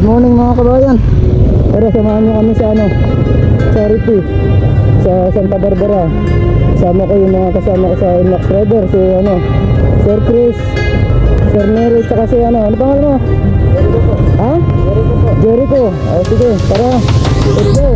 Good morning mga kabayan. Tara, samahan nyo kami sa charity sa Santa Barbara. Kasama ko yung mga kasama ko sa Inmax Rider, si Sir Chris, Sir Nery, tsaka si ano pangalan mo? Jericho po. Ha? Jericho po. Jericho. Sige, tara. Let's go.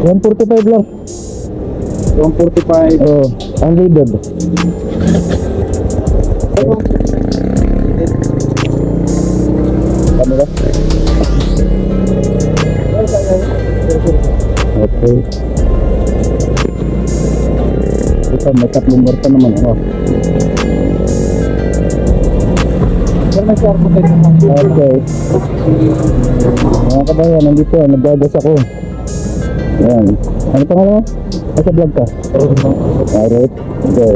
$145 lang. 145. Oh, unleaded. Ano ba? Okay. Ito, may tatlong barta naman. Okay. Mga kabayan, nandito, nagdadas ako. Yan. Ano pa nga naman? Sa vlog ka? Alright. Okay.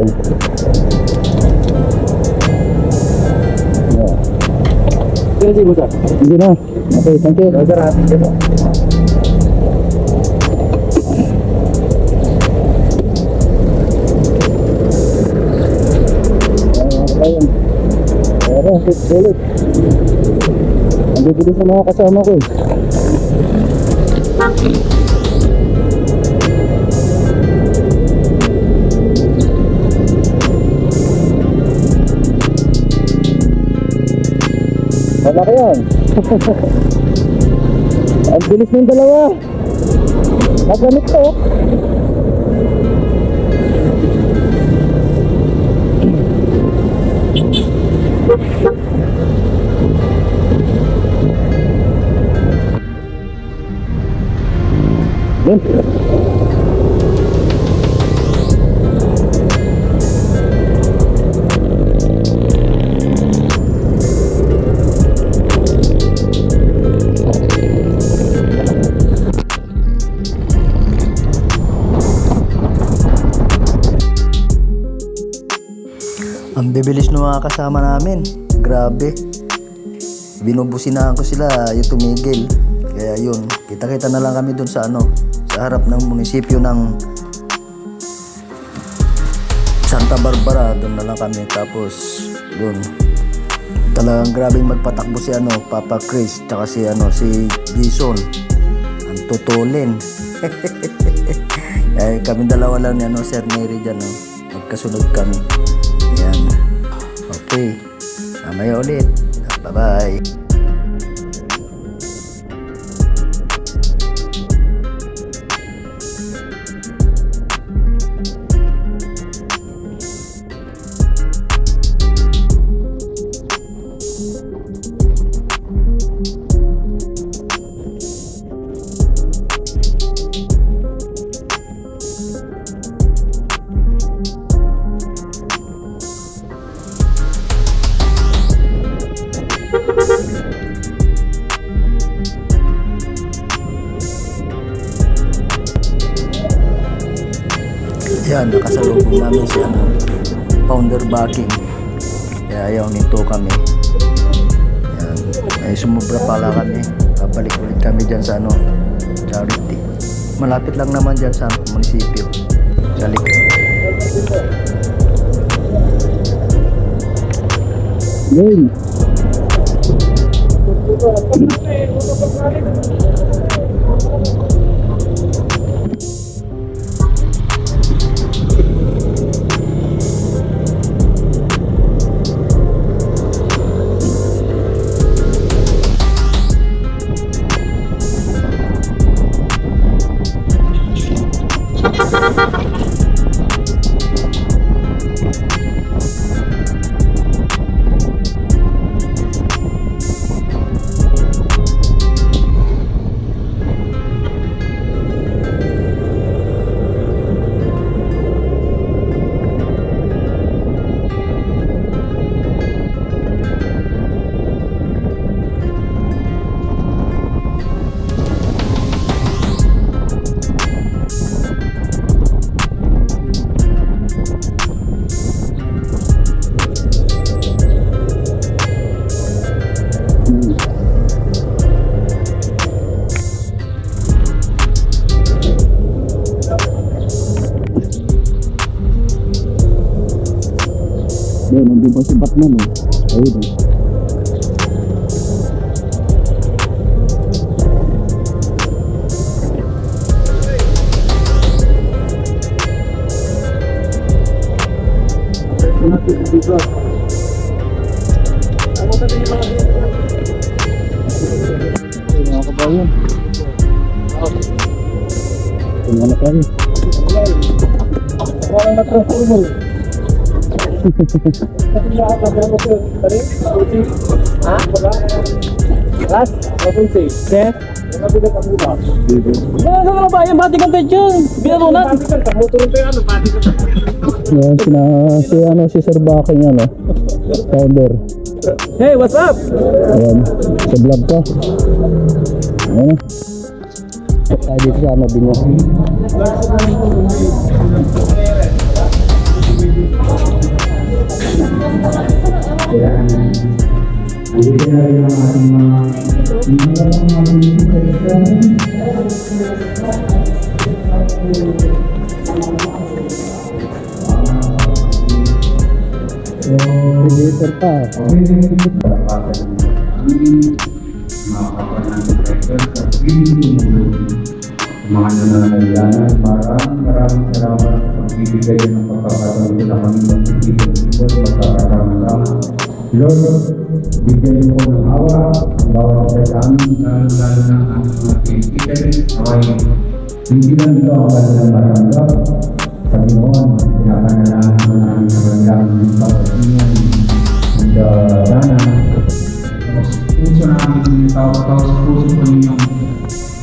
Hindi na. Okay, thank you. Ayun. Ulit. Ang bibilis sa mga kasama ko eh. Malaki yan. Ang bilis ng dalawa. Nagamit to. Yun. Ang bibilis ng mga kasama namin. Grabe. Binubusinahan ko sila, yung tumigil. Kaya yun, kita-kita na lang kami dun sa sa harap ng munisipyo ng Santa Barbara. Dun na lang kami. Tapos dun, talagang grabing magpatakbo si Papa Chris, tsaka si Jason. Ang tutulin. Eh, kami dalawa lang ni Sir Mary dyan, magkasunod kami. Ayan. Okay. Mamaya ulit. Bye-bye. Yan, nakasalubong namin si Founder Backing. Kaya ayaw nito kami. Yan, ay sumubra pala kami. Babalik ulit kami dyan sa charity. Malapit lang naman dyan sa munisipyo. Sa likod. Yun. Ayun, nandun pa si Batman Ayun mga kabayan. Tingnan na tayo. Parang na-transformer. Last, mapunsi. Chef? Ano ka ba? Yung bati content yun. Binarunat. Yan, si Sir Backing Founder. Hey, what's up? Ayan, sa vlog ka. Ayan. Tayo dito sa Binyo. Andito na rin ang ating mga Predator pa. Mga nananayanan, maraming salamat sa pagbibigay ng pagkakataon sa kami ng pagkikipot, pagkakasama-sama. Lord, bigyan mo ng awa ang bawat sa amin, lalo ng aming mga kaibigan, away. Hindi lang ito ang kanilang matanggap. Panginoon, pinapanalangin mo namin sa kanilang pagkasingan and dana. Puso namin, tao-tao sa puso po ninyong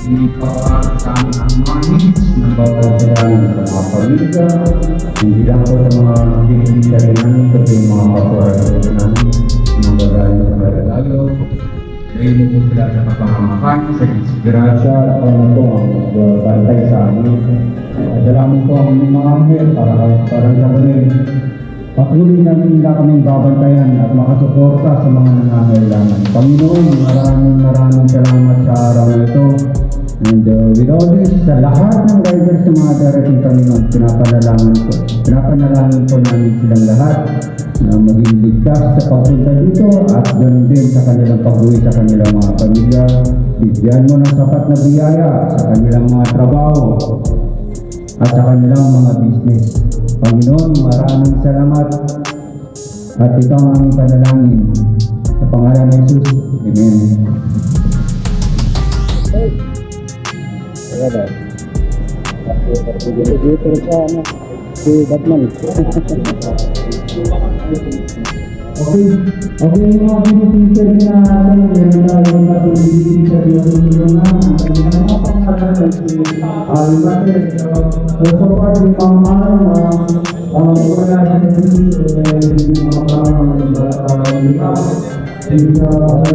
ipapakita sa amin ang mga needs ng bawat sa amin sa mga pamilya, hindi lang po sa mga pinipita rin namin, kasi yung mga paparazzo namin, mga gagaling sa Maralayo, dahil mo sila sa kapangamakan, sa disgrasya, at ano po ang bantay sa amin. Dalangin po ang mga anghel para sa kanil. Patuloy namin nila kaming babantayan at makasuporta sa mga nangangailangan. Panginoon, maraming salamat sa araw na ito. And with all this, sa lahat ng riders ng mga darating Panginoon, pinapanalangin po namin silang lahat na maging ligtas sa pagpunta dito at ganoon din sa kanilang pag-uwi sa kanilang mga pamilya. Bigyan mo ng sapat na biyaya sa kanilang mga trabaho at sa kanilang mga business. Panginoon, maraming salamat at ito ang aming panalangin sa pangalan ng Jesus. Amen. Kaya daw. Predator pa ano. Si Batman. Okay, yung mga pinipicture niya natin, meron tayong batong pinipicture yung tulungan, ang mga pangalan si Al-Mater. So far, yung mga wala siya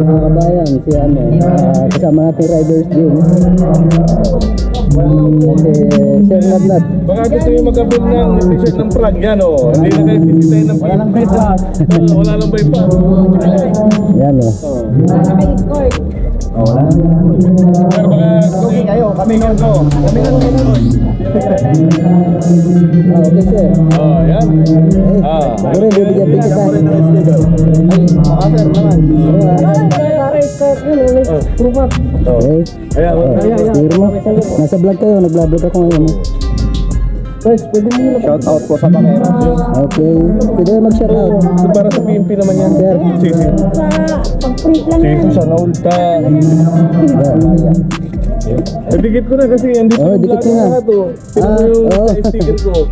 Mga kabayan, si ano, kasama natin riders din. Si Sir Nadnad. Baka gusto nyo mag-abot ng t-shirt ng Prague, yan o. Hindi na kayo tititay ng wala lang bypass. Wala lang bypass. Yan o. Wala. Pero baka okay kayo, kami nga ko. Kami nga ko. Okay sir. Yan. Siguro bibigyan din kita. Sir naman. Okay. Ayan. Firma. Nasa vlog kayo, nag-vlog ako ngayon. Guys, pwede mo shout out po sa Bakero. Okay. Pwede mag-shout out. Para sa PMP naman yan. Sir. Sisi. Sisi sa naulta. Dikit ko na kasi andito Oh, dikit ko na. Tingnan mo yung sticker ko.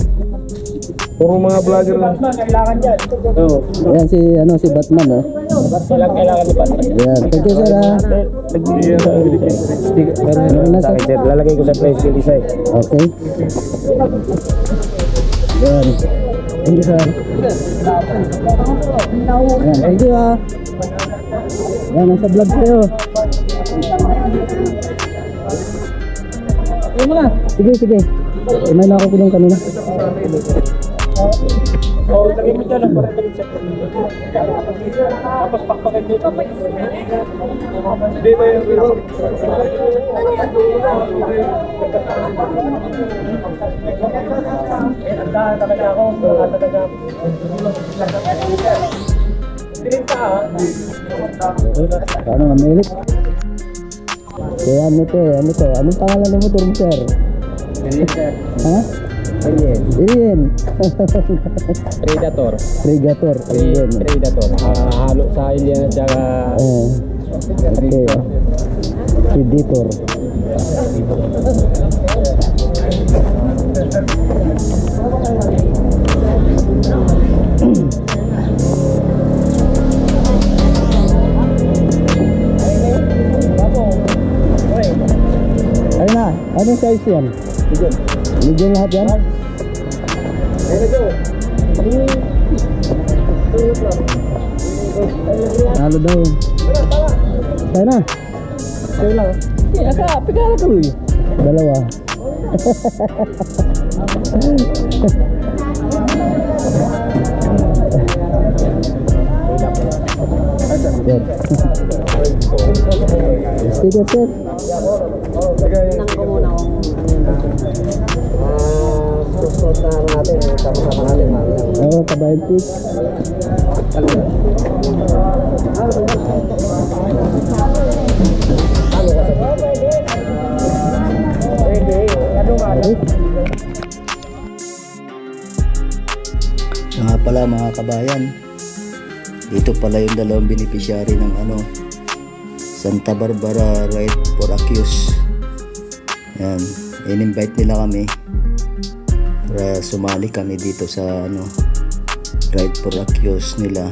Puro mga vlogger lang. Kailangan dyan. Ayan si Batman oh. Kailangan ni Patrick. Ayan. Thank you sir ha. Sticker. Lalagay ko sa place ko design. Okay. Ayan. Thank you sir. Ayan. Thank you ha. Ayan. Nasa vlog kayo. Sige. May na ako pinong kanina. Lagay mo dyan. Tapos pakpakin dito. Hindi ba yung video? Paano nga milik? Kaya ano to? Anong pangalan ng motor mo sir? Ha? Alien. Predator. Alien. Predator. Halo sa alien at saka Okay. Predator. Ayun na. Anong size yan? Medium lahat yan? Halo daw. Tayo na. Sa'yo lang. Pigala ka Luy. Dalawa. Good. Sige, sir. Nang ko muna kung Susunod na natin. Sama-sama natin. Kabayan Peak. So nga pala mga kabayan, dito pala yung dalawang beneficiary ng Santa Barbara Ride for Accused. Yan, in-invite nila kami para sumali kami dito sa Ride for Accused nila.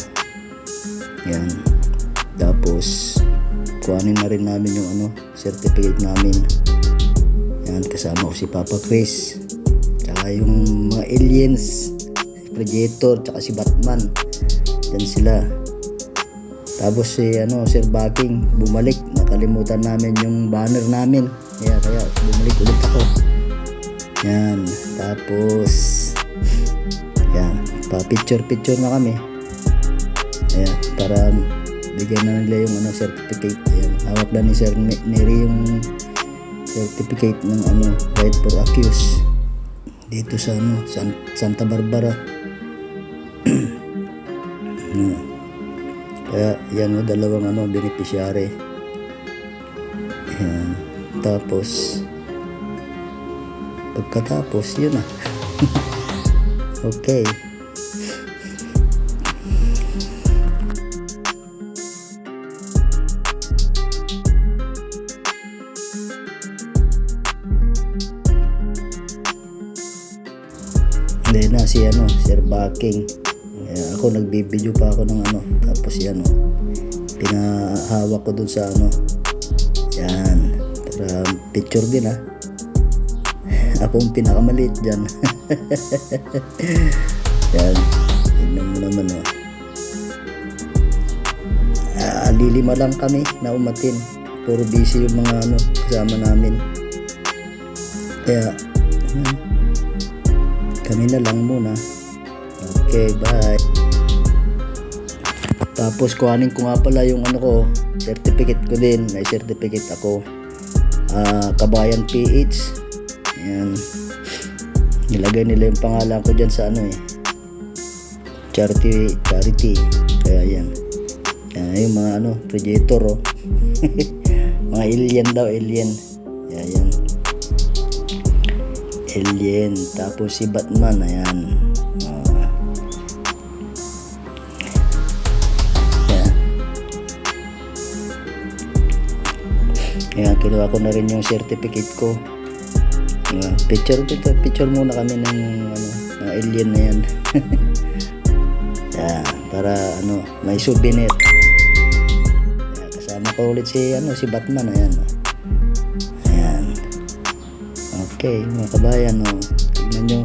Yan, tapos kuhanin na rin namin yung certificate namin. Yan, kasama ko si Papa Chris, tsaka yung mga aliens, si Predator, tsaka si Batman. Yan sila. Tapos si Sir Baking bumalik, nakalimutan namin yung banner namin, kaya bumalik ulit ako. Yan, tapos yan, pa picture na kami. Ayan, para bigyan na nila yung certificate. Ayan, hawak na ni Sir Neri yung certificate ng Ride for Accused dito sa Santa Barbara. Kaya yan dalawang beneficiary. Ayan, tapos pagkatapos yun na. Okay. Hindi na si Sir Baking. Ako nagbibideo pa ako ng tapos pinahawak ko dun sa yan, para picture din ako ang pinakamaliit dyan. Yan, tignan mo naman lilima lang kami na umatin, puro busy yung mga kasama namin, kaya kami na lang muna. Okay, bye. Tapos kuhanin ko nga pala yung certificate ko din. May certificate ako, Kabayan PH. Ayan, nilagay nila yung pangalan ko dyan sa charity. Kaya yan yung mga Predator mga alien daw, alien. Ayan, alien. Tapos si Batman, ayan. Ayan, kinuha ko na rin yung certificate ko. Picture muna kami ng mga alien na yan. Ayan, para may souvenir. Ayan, kasama ko ulit si Batman. Ayan. Okay, mga kabayan, tignan nyo.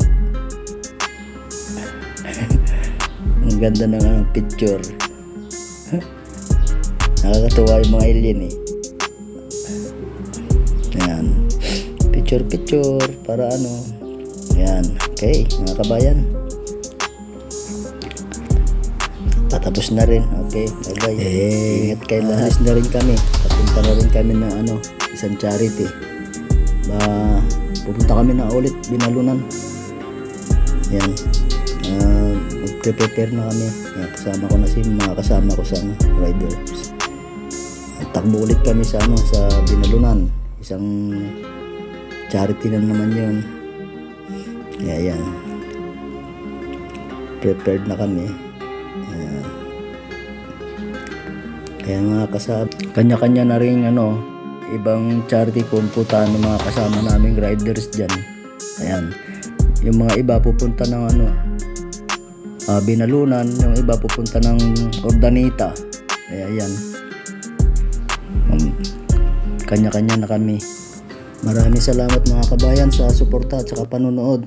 Ang ganda ng picture. Nakakatuwa yung mga alien Ayan, picture para ayan. Okay, mga kabayan, patapos na rin. Okay, bye. Ingat kayo lahat. Na rin kami, papunta na rin kami ng isang charity. Pupunta kami na ulit Binalunan. Yan, mag-prepare na kami. Yan, kasama ko na mga kasama ko sa riders. Takbo ulit kami sa Binalunan. Isang charity na naman yun. Kaya yan, prepared na kami. Kaya mga kasama, kanya-kanya na rin ibang charity kumputan ng mga kasama naming riders dyan. Ayan, yung mga iba pupunta ng Binalunan, yung iba pupunta ng Urdaneta. Kaya yan, kanya-kanya na kami. Maraming salamat mga kabayan sa suporta at saka panonood.